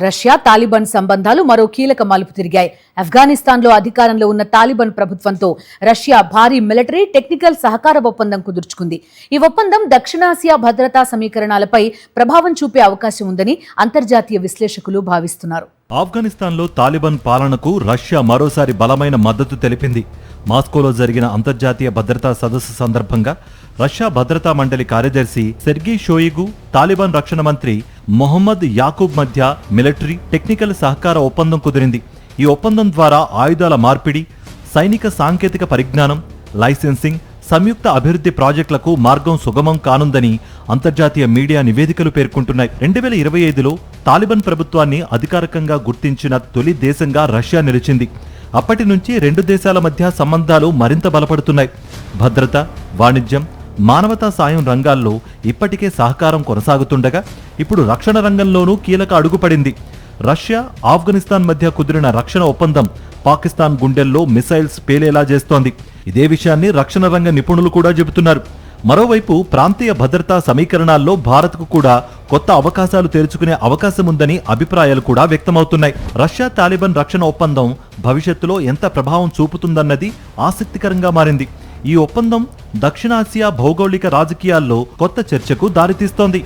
Russia Taliban సంబంధాలు మరో కీలక మలుపు తిరిగాయి. ఆఫ్ఘనిస్తాన్లో అధికారంలో ఉన్న తాలిబాన్ ప్రభుత్వంతో రష్యా భారీ మిలిటరీ టెక్నికల్ సహకార ఒప్పందం కుదుర్చుకుంది. ఈ ఒప్పందం దక్షిణాసియా భద్రతా సమీకరణాలపై ప్రభావం చూపే అవకాశం ఉందని అంతర్జాతీయ విశ్లేషకులు భావిస్తున్నారు. ఆఫ్ఘనిస్తాన్లో తాలిబాన్ పాలనకు రష్యా మరోసారి బలమైన మద్దతు తెలిపింది. మాస్కోలో జరిగిన అంతర్జాతీయ భద్రతా సదస్సు సందర్భంగా రష్యా భద్రతా మండలి కార్యదర్శి సెర్గీ షోయిగు, తాలిబాన్ రక్షణ మంత్రి మొహమ్మద్ యాకూబ్ మధ్య మిలిటరీ టెక్నికల్ సహకార ఒప్పందం కుదిరింది. ఈ ఒప్పందం ద్వారా ఆయుధాల మార్పిడి, సైనిక సాంకేతిక పరిజ్ఞానం, లైసెన్సింగ్, సంయుక్త అభివృద్ధి ప్రాజెక్టులకు మార్గం సుగమం కానుందని అంతర్జాతీయ మీడియా నివేదికలు పేర్కొంటున్నాయి. 2025లో తాలిబాన్ ప్రభుత్వాన్ని అధికారికంగా గుర్తించిన తొలి దేశంగా రష్యా నిలిచింది. అప్పటి నుంచి రెండు దేశాల మధ్య సంబంధాలు మరింత బలపడుతున్నాయి. భద్రత, వాణిజ్యం, మానవతా సాయం రంగాల్లో ఇప్పటికే సహకారం కొనసాగుతుండగా ఇప్పుడు రక్షణ రంగంలోనూ కీలక అడుగుపడింది. రష్యా, ఆఫ్ఘనిస్తాన్ మధ్య కుదిరిన రక్షణ ఒప్పందం పాకిస్తాన్ గుండెల్లో మిసైల్స్ పేలేలా చేస్తోంది. ఇదే విషయాన్ని రక్షణ రంగ నిపుణులు కూడా చెబుతున్నారు. మరోవైపు ప్రాంతీయ భద్రతా సమీకరణాల్లో భారత్కు కూడా కొత్త అవకాశాలు తెరుచుకునే అవకాశం ఉందని అభిప్రాయాలు కూడా వ్యక్తమవుతున్నాయి. రష్యా తాలిబాన్ రక్షణ ఒప్పందం భవిష్యత్తులో ఎంత ప్రభావం చూపుతుందన్నది ఆసక్తికరంగా మారింది. ఈ ఒప్పందం దక్షిణాసియా భౌగోళిక రాజకీయాల్లో కొత్త చర్చకు దారితీస్తోంది.